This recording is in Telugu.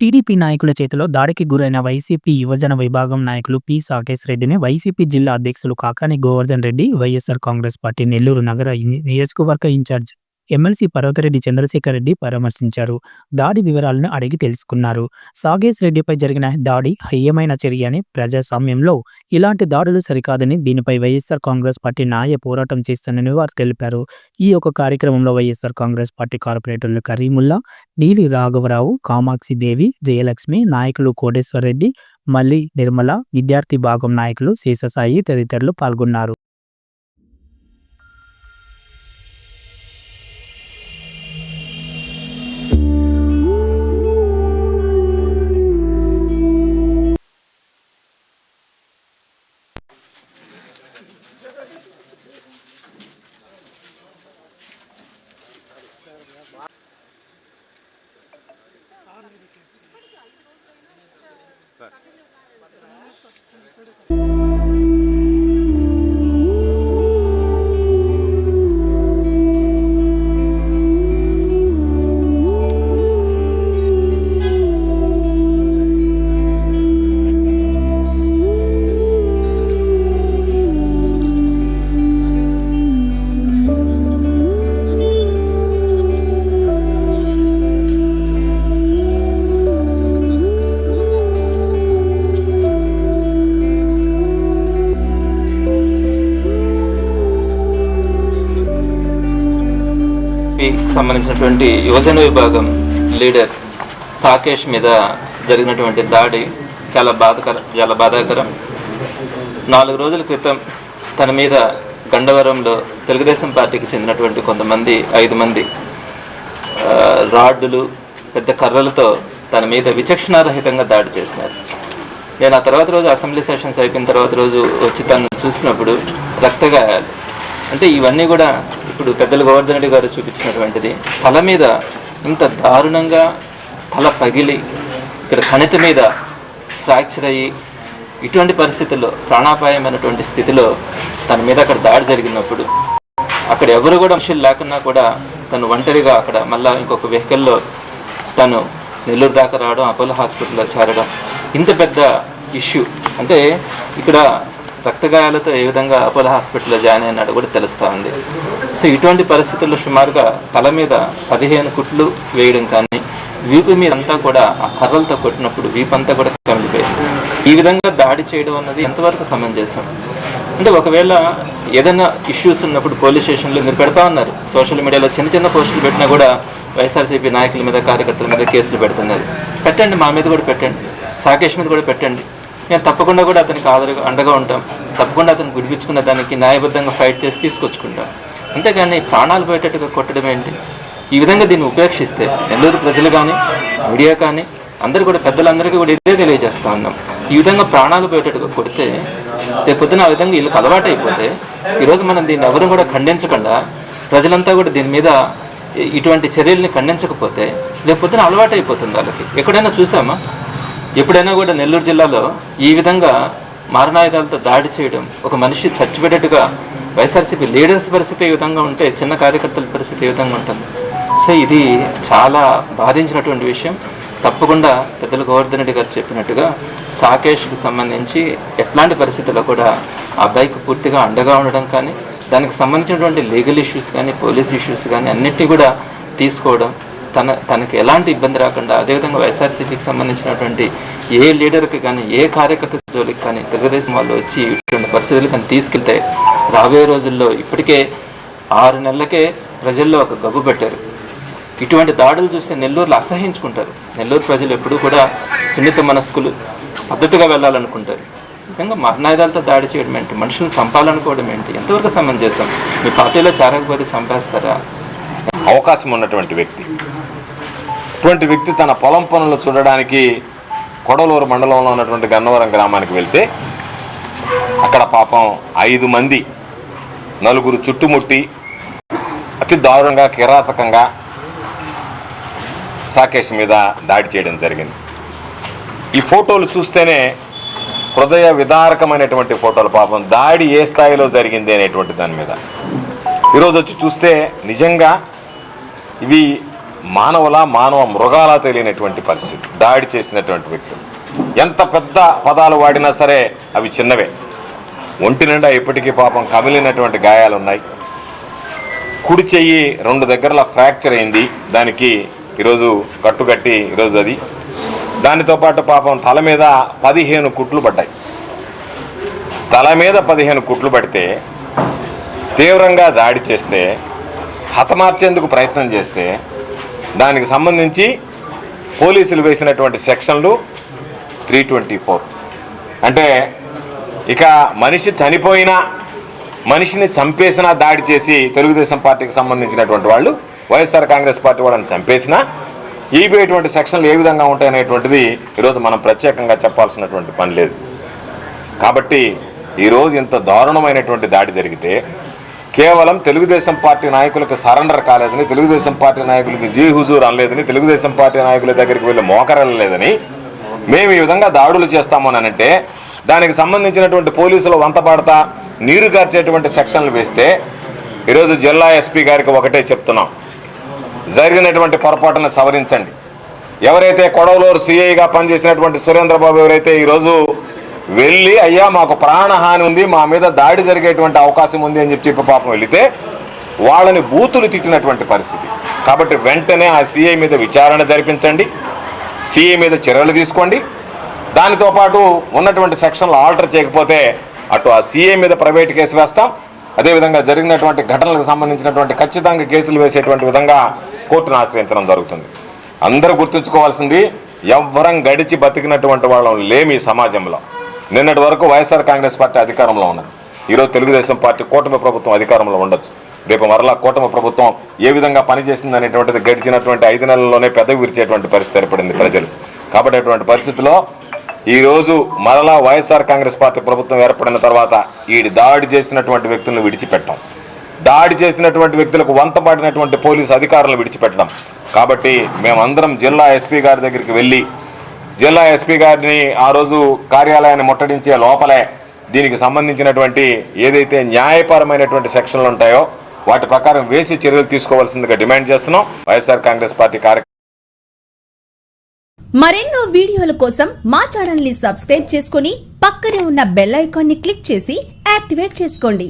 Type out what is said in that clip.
టీడీపీ నాయకుల చేతిలో దాడికి గురైన వైసీపీ యువజన విభాగం నాయకులు పి. సాకేశ్ రెడ్డిని వైసీపీ జిల్లా అధ్యక్షులు కాకాని గోవర్ధన్ రెడ్డి, వైఎస్ఆర్ కాంగ్రెస్ పార్టీ నెల్లూరు నగర నియోజకవర్గ ఇన్ఛార్జ్ ఎమ్మెల్సీ పర్వతరెడ్డి చంద్రశేఖర్ రెడ్డి పరామర్శించారు. దాడి వివరాలను అడిగి తెలుసుకున్నారు. సాకేశ్ రెడ్డిపై జరిగిన దాడి హేయమైన చర్య అని, ప్రజాస్వామ్యంలో ఇలాంటి దాడులు సరికాదని, దీనిపై వైఎస్ఆర్ కాంగ్రెస్ పార్టీ న్యాయ పోరాటం చేస్తుందని వారు తెలిపారు. ఈ యొక్క కార్యక్రమంలో వైఎస్ఆర్ కాంగ్రెస్ పార్టీ కార్పొరేటర్లు కరీముల్లా, నీలి రాఘవరావు, కామాక్షి దేవి, జయలక్ష్మి, నాయకులు కోటేశ్వర్ రెడ్డి, మల్లి నిర్మల, విద్యార్థి భాగం నాయకులు శేషసాయి తదితరులు పాల్గొన్నారు. సంబంధించినటువంటి యువజన విభాగం లీడర్ సాకేష్ మీద జరిగినటువంటి దాడి చాలా బాధాకరం. 4 రోజుల క్రితం తన మీద గండవరంలో తెలుగుదేశం పార్టీకి చెందినటువంటి కొంతమంది 5 మంది రాడ్డులు, పెద్ద కర్రలతో తన మీద విచక్షణారహితంగా దాడి చేసినారు. నేను ఆ తర్వాత రోజు అసెంబ్లీ సెషన్స్ అయిపోయిన తర్వాత రోజు వచ్చి తను చూసినప్పుడు రక్తగాయాలు. అంటే ఇవన్నీ కూడా ఇప్పుడు పెద్దలు గోవర్ధన్ రెడ్డి గారు చూపించినటువంటిది. తల మీద ఇంత దారుణంగా తల పగిలి, ఇక్కడ కణితి మీద ఫ్రాక్చర్ అయ్యి, ఇటువంటి పరిస్థితుల్లో ప్రాణాపాయమైనటువంటి స్థితిలో తన మీద అక్కడ దాడి జరిగినప్పుడు, అక్కడ ఎవరు కూడా మనుషులు లేకున్నా కూడా తను ఒంటరిగా అక్కడ మళ్ళీ ఇంకొక వెహికల్లో తను నెల్లూరు దాకా రావడం, అపోలో హాస్పిటల్లో చేరడం, ఇంత పెద్ద ఇష్యూ. అంటే ఇక్కడ రక్తగాయాలతో ఏ విధంగా అపోలో హాస్పిటల్లో జాయిన్ అయినాడు కూడా తెలుస్తూ ఉంది. సో ఇటువంటి పరిస్థితుల్లో సుమారుగా తల మీద 15 కుట్లు వేయడం కానీ, వీపు మీద అంతా కూడా ఆ కర్రలతో కొట్టినప్పుడు వీపంతా కూడా కమిలిపోయింది. ఈ విధంగా దాడి చేయడం అన్నది ఎంతవరకు సమంజసం? అంటే ఒకవేళ ఏదైనా ఇష్యూస్ ఉన్నప్పుడు పోలీస్ స్టేషన్లో మీరు పెడతా ఉన్నారు, సోషల్ మీడియాలో చిన్న పోస్టులు పెట్టినా కూడా వైఎస్ఆర్సీపీ నాయకుల మీద, కార్యకర్తల మీద కేసులు పెడుతున్నారు. పెట్టండి, మా మీద కూడా పెట్టండి, సాకేష్ మీద కూడా పెట్టండి. మేము తప్పకుండా కూడా అతనికి అండగా ఉంటాం. తప్పకుండా అతను గుడిపించుకున్న దానికి న్యాయబద్ధంగా ఫైట్ చేసి తీసుకొచ్చుకుంటాం. అంతేగాని ప్రాణాలు పోయేటట్టుగా కొట్టడం ఏంటి? ఈ విధంగా దీన్ని ఉపేక్షిస్తే నెల్లూరు ప్రజలు కానీ, మీడియా కానీ, అందరూ కూడా పెద్దలందరికీ కూడా ఇదే తెలియజేస్తూ ఉన్నాం. ఈ విధంగా ప్రాణాలు పోయేటట్టుగా కొడితే రేపొద్దున ఆ విధంగా వీళ్ళకి అలవాటు అయిపోతే, ఈరోజు మనం దీన్ని ఎవరు కూడా ఖండించకుండా, ప్రజలంతా కూడా దీని మీద ఇటువంటి చర్యల్ని ఖండించకపోతే రేపొద్దున అలవాటు అయిపోతుంది వాళ్ళకి. ఎక్కడైనా చూసామా? ఎప్పుడైనా కూడా నెల్లూరు జిల్లాలో ఈ విధంగా మారణాయుధాలతో దాడి చేయడం, ఒక మనిషి చచ్చిపెట్టేట్టుగా వైఎస్ఆర్సీపీ లీడర్స్ పరిస్థితి ఈ విధంగా ఉంటే చిన్న కార్యకర్తల పరిస్థితి ఏ విధంగా ఉంటుంది? సో ఇది చాలా బాధించినటువంటి విషయం. తప్పకుండా పెద్దలు గోవర్ధన్ రెడ్డి గారు చెప్పినట్టుగా సాకేష్కి సంబంధించి ఎట్లాంటి పరిస్థితుల్లో కూడా ఆ అబ్బాయికి పూర్తిగా అండగా ఉండడం కానీ, దానికి సంబంధించినటువంటి లీగల్ ఇష్యూస్ కానీ, పోలీస్ ఇష్యూస్ కానీ అన్నిటినీ కూడా తీసుకోవడం, తనకి ఎలాంటి ఇబ్బంది రాకుండా, అదేవిధంగా వైఎస్ఆర్సీపీకి సంబంధించినటువంటి ఏ లీడర్కి కానీ, ఏ కార్యకర్త జోలికి కానీ తెలుగుదేశం వాళ్ళు వచ్చి ఇటువంటి పరిస్థితులు కానీ తీసుకెళ్తే రాబోయే రోజుల్లో ఇప్పటికే 6 నెలలకే ప్రజల్లో ఒక గబ్బు పెట్టారు. ఇటువంటి దాడులు చూస్తే నెల్లూరులో అసహించుకుంటారు. నెల్లూరు ప్రజలు ఎప్పుడూ కూడా సున్నిత మనస్కులు, పద్ధతిగా వెళ్ళాలనుకుంటారు. నిజంగా మారణాయుధాలతో దాడి చేయడం ఏంటి? మనుషులను చంపాలనుకోవడం ఏంటి? ఎంతవరకు సమంజసం? మీ పార్టీలో చేరకపోతే చంపేస్తారా? అవకాశం ఉన్నటువంటి వ్యక్తి, ఇటువంటి వ్యక్తి తన పొలం పనులు చూడడానికి కొడలూరు మండలంలో ఉన్నటువంటి గన్నవరం గ్రామానికి వెళ్తే అక్కడ పాపం 5 మంది, 4 చుట్టుముట్టి అతి దారుణంగా, కిరాతకంగా సాకేష్ మీద దాడి చేయడం జరిగింది. ఈ ఫోటోలు చూస్తేనే హృదయ విదారకమైనటువంటి ఫోటోలు. పాపం దాడి ఏ స్థాయిలో జరిగింది అనేటువంటి దాని మీద ఈరోజు వచ్చి చూస్తే నిజంగా ఇవి మానవ మృగాలా తెలియనటువంటి పరిస్థితి. దాడి చేసినటువంటి వ్యక్తులు ఎంత పెద్ద పదాలు వాడినా సరే అవి చిన్నవే. ఒంటి నిండా ఇప్పటికీ పాపం కమిలినటువంటి గాయాలు ఉన్నాయి. కుడి చెయ్యి 2 దగ్గరలా ఫ్రాక్చర్ అయింది, దానికి ఈరోజు కట్టుకట్టి ఈరోజు అది. దానితో పాటు పాపం తల మీద 15 కుట్లు పడ్డాయి. తల మీద 15 కుట్లు పడితే తీవ్రంగా దాడి చేస్తే, హతమార్చేందుకు ప్రయత్నం చేస్తే దానికి సంబంధించి పోలీసులు వేసినటువంటి సెక్షన్లు 324. అంటే ఇక మనిషి చనిపోయినా, మనిషిని చంపేసినా దాడి చేసి తెలుగుదేశం పార్టీకి సంబంధించినటువంటి వాళ్ళు, వైఎస్ఆర్ కాంగ్రెస్ పార్టీ వాళ్ళని చంపేసినా ఇటువంటి సెక్షన్లు ఏ విధంగా ఉంటాయనేటువంటిది ఈరోజు మనం ప్రత్యేకంగా చెప్పాల్సినటువంటి పని లేదు. కాబట్టి ఈరోజు ఇంత దారుణమైనటువంటి దాడి జరిగితే కేవలం తెలుగుదేశం పార్టీ నాయకులకు సరెండర్ కాలేదని, తెలుగుదేశం పార్టీ నాయకులకి జీ హుజూర్ అనలేదని, తెలుగుదేశం పార్టీ నాయకుల దగ్గరికి వెళ్ళి మోకరెళ్ళలేదని మేము ఈ విధంగా దాడులు చేస్తామని అంటే, దానికి సంబంధించినటువంటి పోలీసులు వంతపాడతా నీరు గార్చేటువంటి సెక్షన్లు వేస్తే, ఈరోజు జిల్లా ఎస్పీ గారికి ఒకటే చెప్తున్నాం, జరిగినటువంటి పొరపాటును సవరించండి. ఎవరైతే కొడవలూరు సిఐగా పనిచేసినటువంటి సురేంద్రబాబు ఎవరైతే ఈరోజు వెళ్ళి అయ్యా మాకు ప్రాణహాని ఉంది, మా మీద దాడి జరిగేటువంటి అవకాశం ఉంది అని చెప్పి పాపం వెళితే వాళ్ళని బూతులు తిట్టినటువంటి పరిస్థితి. కాబట్టి వెంటనే ఆ సిఐ మీద విచారణ జరిపించండి, సిఐ మీద చర్యలు తీసుకోండి. దానితో పాటు ఉన్నటువంటి సెక్షన్లు ఆల్టర్ చేయకపోతే అటు ఆ సిఐ మీద ప్రైవేట్ కేసు వేస్తాం, అదేవిధంగా జరిగినటువంటి ఘటనలకు సంబంధించినటువంటి ఖచ్చితంగా కేసులు వేసేటువంటి విధంగా కోర్టును ఆశ్రయించడం జరుగుతుంది. అందరూ గుర్తుంచుకోవాల్సింది, ఎవ్వరం గడిచి బతికినటువంటి వాళ్ళం లేమి సమాజంలో. నిన్నటి వరకు వైఎస్ఆర్ కాంగ్రెస్ పార్టీ అధికారంలో ఉన్నది, ఈరోజు తెలుగుదేశం పార్టీ కూటమి ప్రభుత్వం అధికారంలో ఉండొచ్చు, రేపు మరలా కూటమి ప్రభుత్వం ఏ విధంగా పనిచేసింది అనేటువంటిది గడిచినటువంటి 5 నెలల్లోనే పెదవి విరిచేటువంటి పరిస్థితి ఏర్పడింది ప్రజలు. కాబట్టి అటువంటి పరిస్థితిలో ఈరోజు మరలా వైఎస్ఆర్ కాంగ్రెస్ పార్టీ ప్రభుత్వం ఏర్పడిన తర్వాత ఈ దాడి చేసినటువంటి వ్యక్తులను విడిచిపెట్టడం, దాడి చేసినటువంటి వ్యక్తులకు వంతపాడినటువంటి పోలీసు అధికారులను విడిచిపెట్టడం. కాబట్టి మేమందరం జిల్లా ఎస్పీ గారి దగ్గరికి వెళ్ళి, జిల్లా ఎస్పీ గారిని ఆ రోజు కార్యాలయాన్ని ముట్టడించే లోపలే దీనికి సంబంధించినటువంటి ఏదైతే న్యాయపరమైనటువంటి సెక్షన్లు ఉంటాయో వాటి ప్రకారం వేసి చర్యలు తీసుకోవాల్సిందిగా డిమాండ్ చేస్తున్నాం. వైఎస్ఆర్ కాంగ్రెస్ పార్టీ మరెన్నో వీడియోల కోసం మా ఛానల్ ని సబ్స్క్రైబ్ చేసుకుని పక్కనే ఉన్న బెల్ ఐకాన్ ని క్లిక్ చేసి యాక్టివేట్ చేసుకోండి.